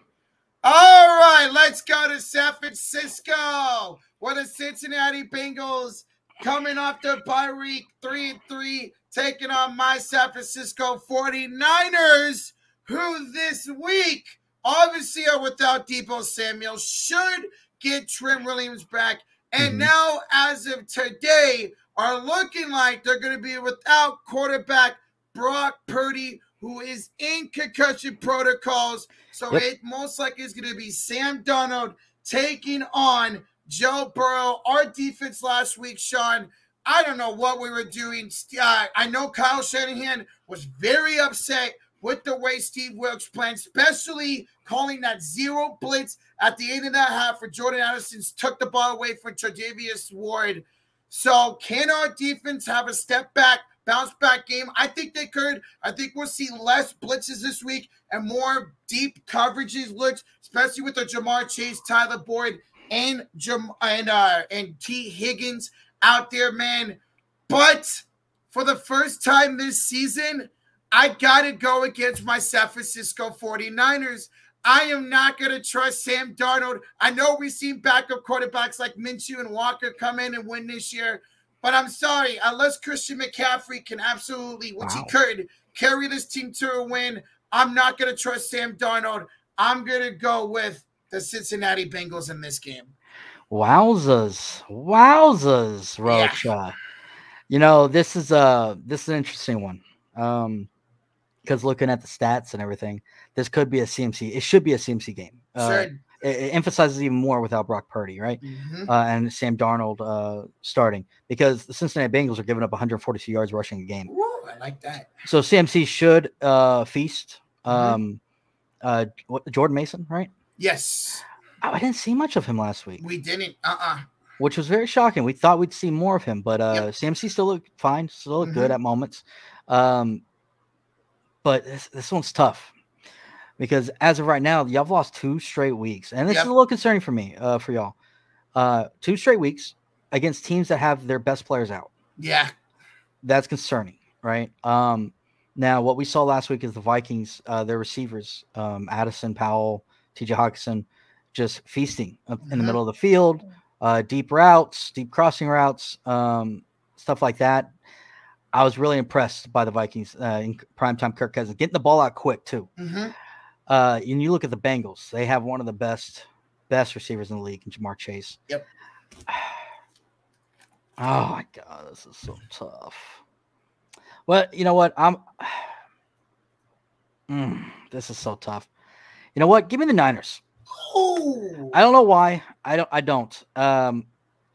[SPEAKER 1] All right, let's go to San Francisco. What the Cincinnati Bengals coming off the bye week 3-3, taking on my San Francisco 49ers, who this week obviously are without Deebo Samuel, should get Trent Williams back, and now as of today are looking like they're going to be without quarterback Brock Purdy, who is in concussion protocols. So it most likely is going to be Sam Darnold taking on Joe Burrow. Our defense last week, Sean, I don't know what we were doing. I know Kyle Shanahan was very upset with the way Steve Wilks played, especially calling that zero blitz at the end of that half for Jordan Addison, took the ball away from Tre'Davious Ward. So can our defense have a step back, bounce back game? I think they could. I think we'll see less blitzes this week and more deep coverages looks, especially with the Jamar Chase, Tyler Boyd, and T. Higgins out there, man. But for the first time this season, I got to go against my San Francisco 49ers. I am not going to trust Sam Darnold. I know we've seen backup quarterbacks like Minshew and Walker come in and win this year, but I'm sorry, unless Christian McCaffrey can absolutely, which he could, carry this team to a win, I'm not going to trust Sam Darnold. I'm going to go with the Cincinnati Bengals in this game.
[SPEAKER 2] Wowzers, Roach.
[SPEAKER 1] Yeah.
[SPEAKER 2] This is an interesting one. Because looking at the stats and everything, this could be a CMC. It should be a CMC game.
[SPEAKER 1] Sure.
[SPEAKER 2] It emphasizes even more without Brock Purdy, right? And Sam Darnold starting, because the Cincinnati Bengals are giving up 142 yards rushing a game.
[SPEAKER 1] Ooh, I like that.
[SPEAKER 2] So CMC should feast. Jordan Mason, right?
[SPEAKER 1] Yes.
[SPEAKER 2] Oh, I didn't see much of him last week.
[SPEAKER 1] We didn't.
[SPEAKER 2] Which was very shocking. We thought we'd see more of him, but CMC still looked fine, still looked good at moments. But this one's tough. because as of right now, y'all have lost 2 straight weeks, and this is a little concerning for me, for y'all. 2 straight weeks against teams that have their best players out.
[SPEAKER 1] Yeah,
[SPEAKER 2] that's concerning, right? Now what we saw last week is the Vikings, their receivers, Addison, Powell, T.J. Hawkinson, just feasting in the middle of the field, deep routes, deep crossing routes, stuff like that. I was really impressed by the Vikings in primetime. Kirk Cousins getting the ball out quick too. And you look at the Bengals; they have one of the best receivers in the league, in Jamar Chase.
[SPEAKER 1] Yep.
[SPEAKER 2] Oh my God, this is so tough. Well, you know what? This is so tough. You know what? Give me the Niners.
[SPEAKER 1] Ooh.
[SPEAKER 2] I don't know why. I don't.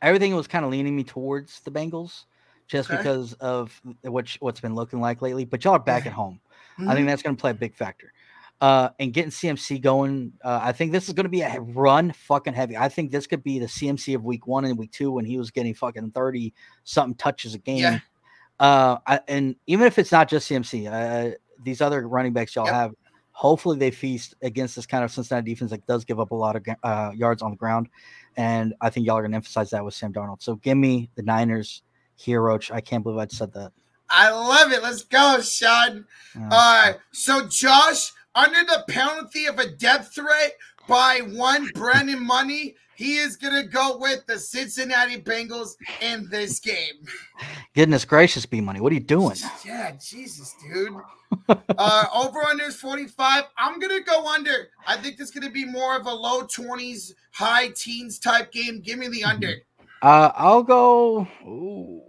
[SPEAKER 2] Everything was kind of leaning me towards the Bengals just because of what's been looking like lately. But y'all are back at home. I think that's going to play a big factor. And getting CMC going, I think this is going to be a run fucking heavy. I think this could be the CMC of week 1 and week 2 when he was getting fucking 30 something touches a game. Yeah. And even if it's not just CMC, these other running backs y'all have, hopefully they feast against this kind of Cincinnati defense that does give up a lot of yards on the ground. And I think y'all are going to emphasize that with Sam Darnold. So give me the Niners here, Roach. I can't believe I said that.
[SPEAKER 1] I love it. Let's go, Sean. All right. So Josh, under the penalty of a death threat by one Brandon Money, he is going to go with the Cincinnati Bengals in this game.
[SPEAKER 2] Goodness gracious, B-Money. What are you doing?
[SPEAKER 1] Yeah, Jesus, dude. Over under is 45. I'm going to go under. I think this is going to be more of a low 20s, high teens type game. Give me the under.
[SPEAKER 2] I'll go. Ooh.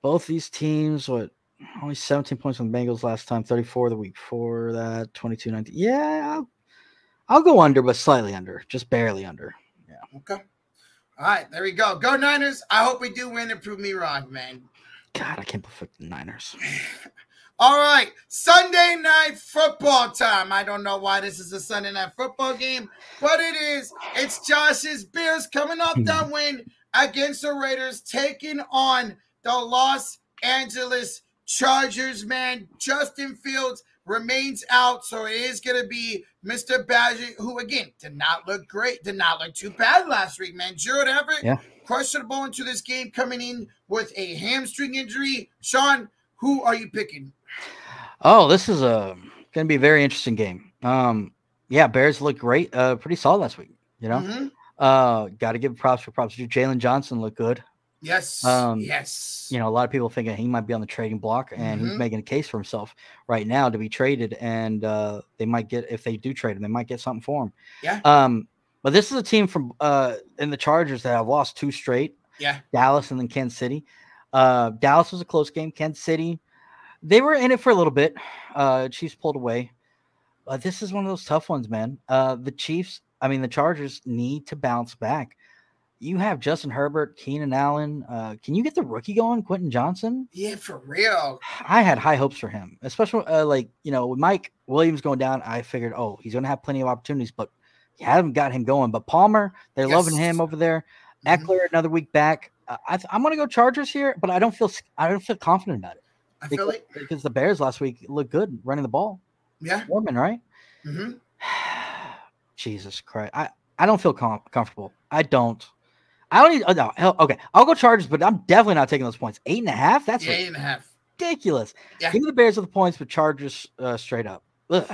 [SPEAKER 2] Both these teams, only 17 points on the Bengals last time, 34 the week before that, 22-19. Yeah, I'll go under, but slightly under, just barely under. Yeah.
[SPEAKER 1] Okay. All right, there we go. Go Niners. I hope we do win and prove me wrong, man.
[SPEAKER 2] God, I can't believe the Niners.
[SPEAKER 1] All right, Sunday night football time. I don't know why this is a Sunday night football game, but it is. It's Josh's Bears coming off that win against the Raiders, taking on the Los Angeles Chargers, man. Justin Fields remains out, so it is going to be Mr. Badger, who, again, did not look great, did not look too bad last week, man. Jared Everett, questionable into this game, coming in with a hamstring injury. Sean, who are you picking?
[SPEAKER 2] Oh, this is going to be a very interesting game. Yeah, Bears look great, pretty solid last week, you know. Got to give props for props. Jalen Johnson looked good.
[SPEAKER 1] Yes. Yes.
[SPEAKER 2] You know, a lot of people thinking he might be on the trading block, and he's making a case for himself right now to be traded. And they might get, if they do trade him, they might get something for him.
[SPEAKER 1] Yeah.
[SPEAKER 2] But this is a team from in the Chargers that have lost 2 straight.
[SPEAKER 1] Yeah.
[SPEAKER 2] Dallas and then Kansas City. Dallas was a close game. Kansas City, they were in it for a little bit. Chiefs pulled away. But this is one of those tough ones, man. The Chargers need to bounce back. You have Justin Herbert, Keenan Allen. Can you get the rookie going, Quentin Johnson?
[SPEAKER 1] Yeah, for real.
[SPEAKER 2] I had high hopes for him, especially with Mike Williams going down. I figured, he's going to have plenty of opportunities, but you haven't got him going. But Palmer, they're loving him over there. Eckler, another week back. I'm going to go Chargers here, but I don't feel confident about it. Because the Bears last week looked good running the ball.
[SPEAKER 1] Yeah,
[SPEAKER 2] Foreman, right? Jesus Christ, I don't feel comfortable. I don't. I don't need. No, okay, I'll go Chargers, but I'm definitely not taking those points. 8.5. That's
[SPEAKER 1] 8.5.
[SPEAKER 2] Ridiculous.
[SPEAKER 1] Yeah.
[SPEAKER 2] Give me the Bears with the points, but Chargers straight up. Ugh.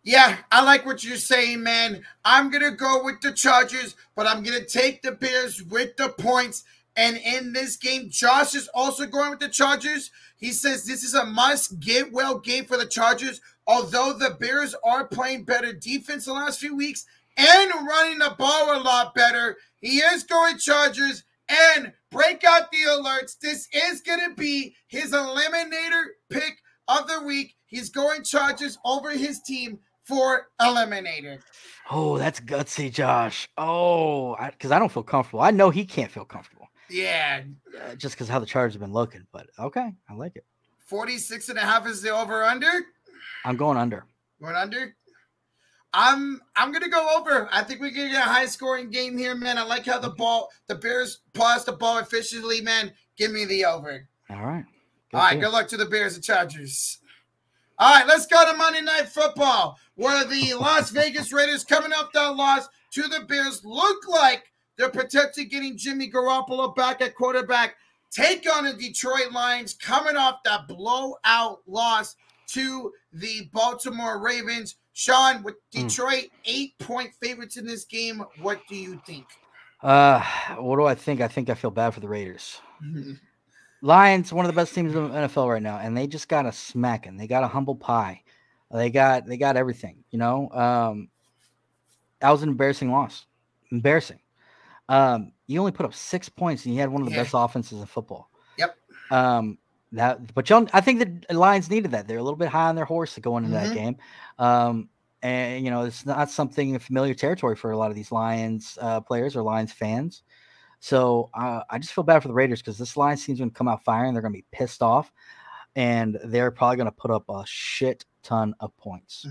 [SPEAKER 1] Yeah, I like what you're saying, man. I'm gonna go with the Chargers, but I'm gonna take the Bears with the points. And in this game, Josh is also going with the Chargers. He says this is a must-get-well game for the Chargers, although the Bears are playing better defense the last few weeks and running the ball a lot better. He is going Chargers, and break out the alerts. This is going to be his eliminator pick of the week. He's going Chargers over his team for eliminator.
[SPEAKER 2] Oh, that's gutsy, Josh. Oh, because I don't feel comfortable. I know he can't feel comfortable.
[SPEAKER 1] Yeah.
[SPEAKER 2] Just because how the Chargers have been looking. But, okay, I like it.
[SPEAKER 1] 46.5 is the over-under?
[SPEAKER 2] I'm going under.
[SPEAKER 1] Going under? I'm gonna go over. I think we're gonna get a high scoring game here, man. I like how the Bears pass the ball efficiently, man. Give me the over.
[SPEAKER 2] All right.
[SPEAKER 1] All right. Good luck to the Bears and Chargers. All right, let's go to Monday Night Football, where the Las Vegas Raiders, coming off that loss to the Bears, look like they're potentially getting Jimmy Garoppolo back at quarterback. Take on the Detroit Lions, coming off that blowout loss to the Baltimore Ravens. Sean, with Detroit 8-point favorites in this game, what do you think?
[SPEAKER 2] What do I think? I think I feel bad for the Raiders. Lions, one of the best teams in the NFL right now, and they just got a smacking. They got a humble pie. They got everything. You know, that was an embarrassing loss. Embarrassing. You only put up 6 points, and you had one of the best offenses in football.
[SPEAKER 1] Yep.
[SPEAKER 2] I think the Lions needed that. They're a little bit high on their horse to go into that game. And you know, it's not something familiar territory for a lot of these Lions players or Lions fans. So I just feel bad for the Raiders because this Lions team's going to come out firing. They're going to be pissed off, and they're probably going to put up a shit ton of points.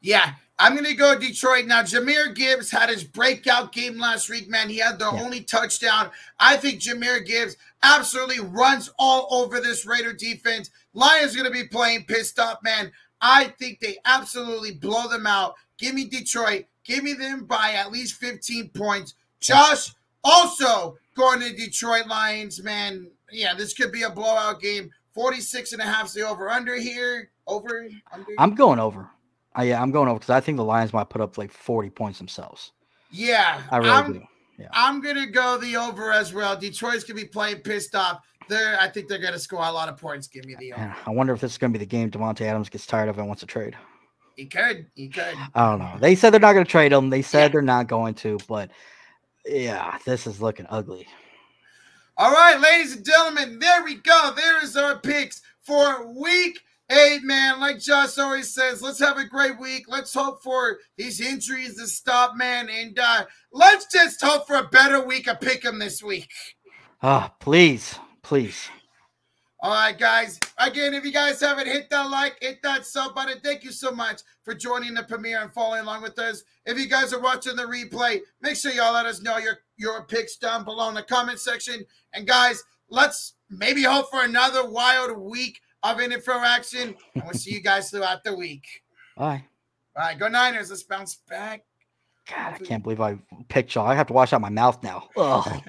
[SPEAKER 1] Yeah, I'm going to go Detroit. Now, Jahmyr Gibbs had his breakout game last week, man. He had the only touchdown. I think Jahmyr Gibbs absolutely runs all over this Raider defense. Lions going to be playing pissed off, man. I think they absolutely blow them out. Give me Detroit. Give me them by at least 15 points. Josh, also going to Detroit Lions, man. Yeah, this could be a blowout game. 46.5 is the over-under here. Over? Under?
[SPEAKER 2] I'm going over. I'm going over because I think the Lions might put up like 40 points themselves.
[SPEAKER 1] Yeah.
[SPEAKER 2] I really do. Yeah.
[SPEAKER 1] I'm going to go the over as well. Detroit's going to be playing pissed off. I think they're going to score a lot of points. Give me the over.
[SPEAKER 2] I wonder if this is going to be the game Davante Adams gets tired of and wants to trade.
[SPEAKER 1] He could.
[SPEAKER 2] I don't know. They said they're not going to trade him. They said they're not going to, but yeah, this is looking ugly.
[SPEAKER 1] All right, ladies and gentlemen, there we go. There is our picks for week 8, man. Like Josh always says, let's have a great week. Let's hope for these injuries to stop, man. And let's just hope for a better week of Pick'em this week.
[SPEAKER 2] Please.
[SPEAKER 1] All right, guys. Again, if you guys haven't hit that like, hit that sub button. Thank you so much for joining the premiere and following along with us. If you guys are watching the replay, make sure y'all let us know your picks down below in the comment section. And guys, let's maybe hope for another wild week of NFL action. And we'll see you guys throughout the week.
[SPEAKER 2] Bye.
[SPEAKER 1] All right, go Niners. Let's bounce back.
[SPEAKER 2] God, I can't believe I picked y'all. I have to wash out my mouth now. Ugh.